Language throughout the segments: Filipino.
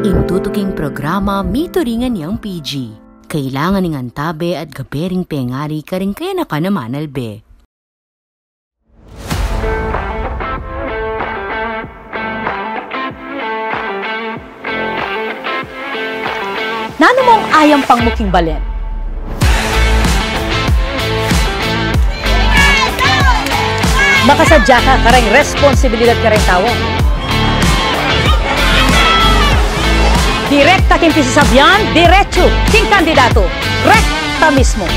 Intutuking programa mituringan niyang PG. Kailangan ng antabe at gabering pengari karing kaya na ka naman albe. Nano mong ayang pangmuking balen? Makasadya ka karang responsibilidad karang tao. Direkta king pisasabyan, diretso king kandidato. Rekta mismo.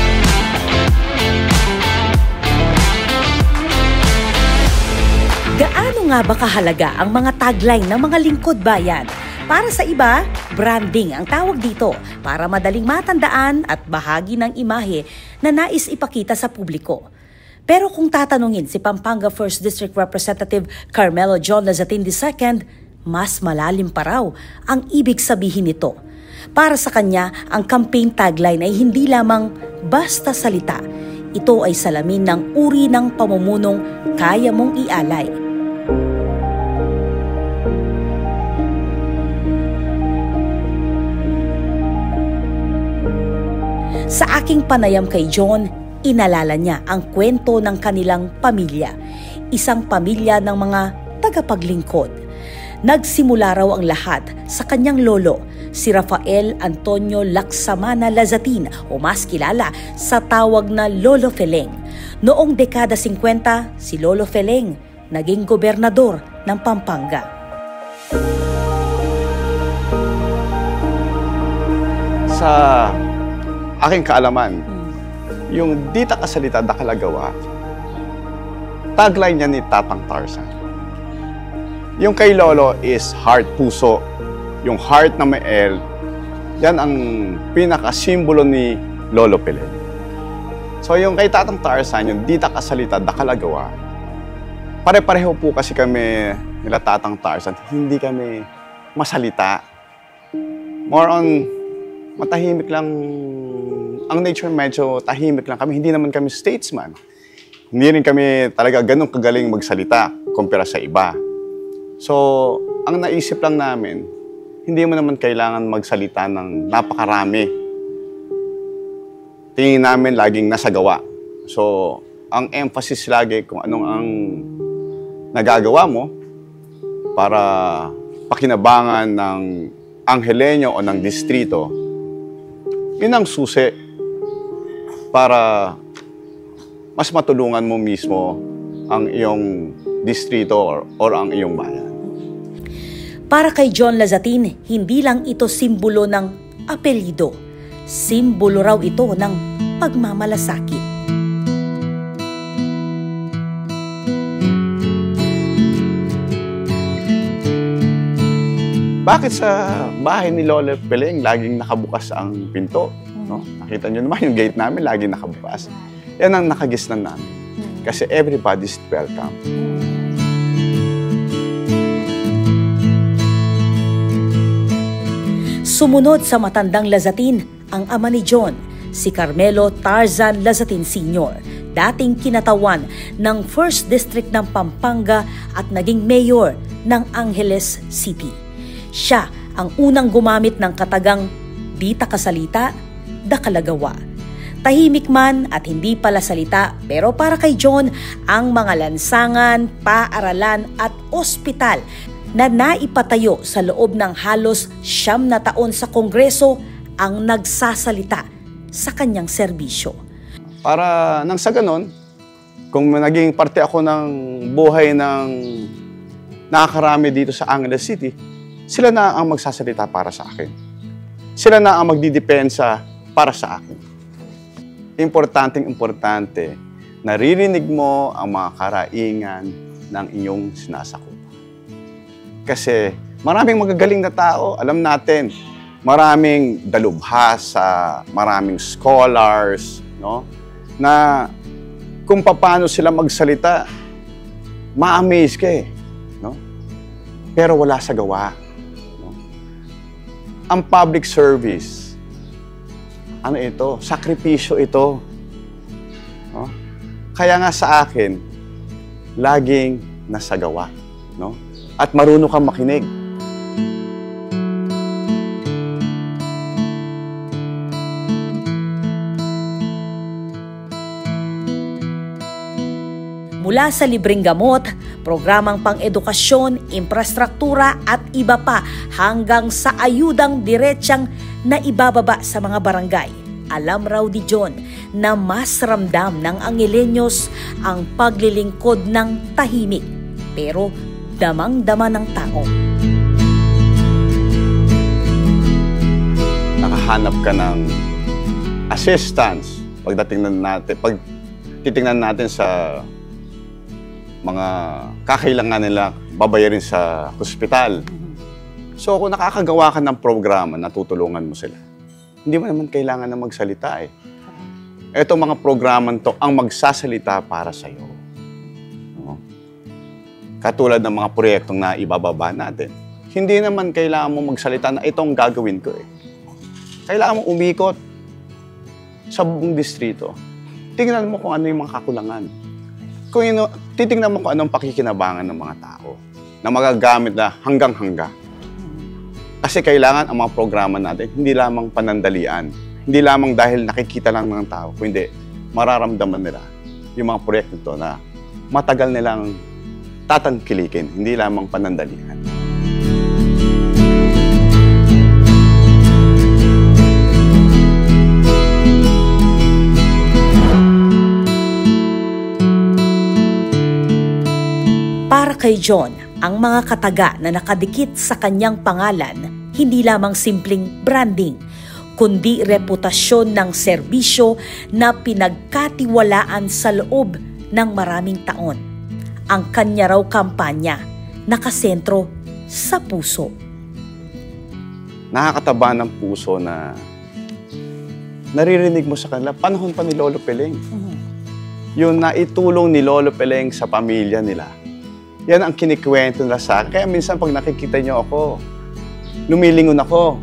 Gaano nga ba kahalaga ang mga tagline ng mga lingkod bayan? Para sa iba, branding ang tawag dito para madaling matandaan at bahagi ng imahe na nais ipakita sa publiko. Pero kung tatanungin si Pampanga 1st District Representative Carmelo John Lazatin II, mas malalim pa raw ang ibig sabihin nito. Para sa kanya, ang campaign tagline ay hindi lamang basta salita. Ito ay salamin ng uri ng pamumunong kaya mong ialay. Sa aking panayam kay John, inalala niya ang kwento ng kanilang pamilya. Isang pamilya ng mga tagapaglingkod. Nagsimula raw ang lahat sa kanyang lolo, si Rafael Antonio Laksamana Lazatin o mas kilala sa tawag na Lolo Feleng. Noong dekada 50, si Lolo Feleng naging gobernador ng Pampanga. Sa aking kaalaman, yung Dita Kasalita da Kalagawa, tagline niya ni Tatang Tarzan. Yung kay Lolo is heart, puso. Yung heart na may L, yan ang pinakasimbolo ni Lolo Peleng. So yung kay Tatang Tarzan, yung Dita Kasalita da Kalagawa, pare-pareho po kasi kami nila Tatang Tarzan, hindi kami masalita. More on, matahimik lang, ang nature medyo tahimik lang kami, hindi naman kami statesman. Hindi rin kami talaga ganun kagaling magsalita kumpara sa iba. So, ang naisip lang namin, hindi mo naman kailangan magsalita ng napakarami. Tingin namin laging nasa gawa. So, ang emphasis lagi kung anong ang nagagawa mo para pakinabangan ng Angeleño o ng distrito, yun ang susi para mas matulungan mo mismo ang iyong distrito or ang iyong bayan. Para kay John Lazatin, hindi lang ito simbolo ng apelyido. Simbolo raw ito ng pagmamalasakit. Bakit sa bahay ni Lolo Peleng laging nakabukas ang pinto? No? Nakita niyo naman yung gate namin laging nakabukas. Yan ang nakagisnan namin. Kasi everybody's welcome. Sumunod sa matandang Lazatin, ang ama ni John, si Carmelo Tarzan Lazatin Sr., dating kinatawan ng 1st District ng Pampanga at naging mayor ng Angeles City. Siya ang unang gumamit ng katagang Dita Kasalita da Kalagawa. Tahimik man at hindi pala salita, pero para kay John, ang mga lansangan, paaralan at ospital na naipatayo sa loob ng halos 9 na taon sa Kongreso ang nagsasalita sa kanyang serbisyo. Para nang sa ganon, kung naging parte ako ng buhay ng nakakarami dito sa Angeles City, sila na ang magsasalita para sa akin. Sila na ang magdidepensa para sa akin. Importante, naririnig mo ang mga karaingan ng iyong sinasakop. Kasi maraming magagaling na tao, alam natin, maraming dalubhasa, maraming scholars, no? Na kung paano sila magsalita, ma-amaze ka eh, no? Pero wala sa gawa. No? Ang public service, ano ito? Sakripisyo ito. No? Kaya nga sa akin, laging nasa gawa. No? At marunong kang makinig. Mula sa libreng gamot, programang pang-edukasyon, infrastruktura at iba pa hanggang sa ayudang diretsang na ibababa sa mga barangay. Alam raw ni John na mas ramdam ng Angileños ang paglilingkod ng tahimik pero damang-dama ng tao. Nakahanap ka ng assistance pag titingnan natin sa mga kakailangan nila babayarin sa hospital. So kung nakakagawa ka ng programa, natutulungan mo sila. Hindi mo naman kailangan na magsalita eh. Ito mga programang to ang magsasalita para sa'yo. No? Katulad ng mga proyektong na ibababa natin. Hindi naman kailangan mo magsalita na itong gagawin ko eh. Kailangan mo umikot sa buong distrito. Tingnan mo kung ano yung mga kakulangan. Titingnan mo kung anong pakikinabangan ng mga tao na magagamit na hanggang-hangga. Kasi kailangan ang mga programa natin, hindi lamang panandalian, hindi lamang dahil nakikita lang ng tao, kundi mararamdaman nila yung mga proyekto ito na matagal nilang tatangkilikin, hindi lamang panandalian. Para kay John, ang mga kataga na nakadikit sa kanyang pangalan, hindi lamang simpleng branding, kundi reputasyon ng serbisyo na pinagkatiwalaan sa loob ng maraming taon. Ang kanya raw kampanya, nakasentro sa puso. Nakakataba ng puso na naririnig mo sa kanila, panahon pa ni Lolo Peleng. Yung naitulong ni Lolo Peleng sa pamilya nila. Yan ang kinikwento nila sa akin. Kaya minsan pag nakikita niyo ako, lumilingon ako.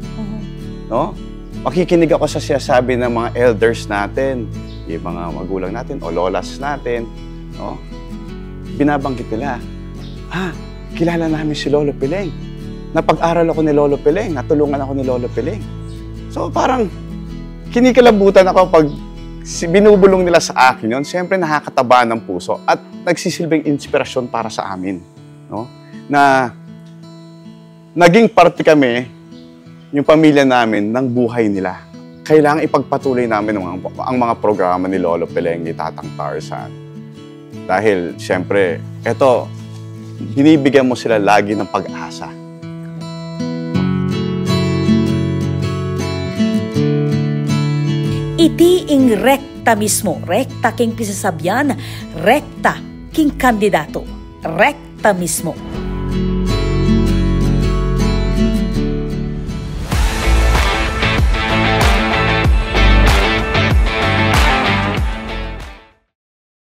No? Makikinig ako sa sinasabi ng mga elders natin, yung mga magulang natin o lolas natin. No? Binabanggit nila, kilala namin si Lolo Peleng. Napag-aral ako ni Lolo Peleng, natulungan ako ni Lolo Peleng. So parang kinikilabutan ako pag binubulong nila sa akin yun, siyempre nakakataba ng puso at nagsisilbing inspirasyon para sa amin. No? Na naging parte kami, yung pamilya namin, ng buhay nila. Kailangan ipagpatuloy namin ang mga programa ni Lolo Peleng, ni Tatang Tarzan. Dahil siyempre, eto, binibigyan mo sila lagi ng pag-asa. Iti ing rekta mismo, rekta king pisasabyan, rekta king kandidato, rekta mismo.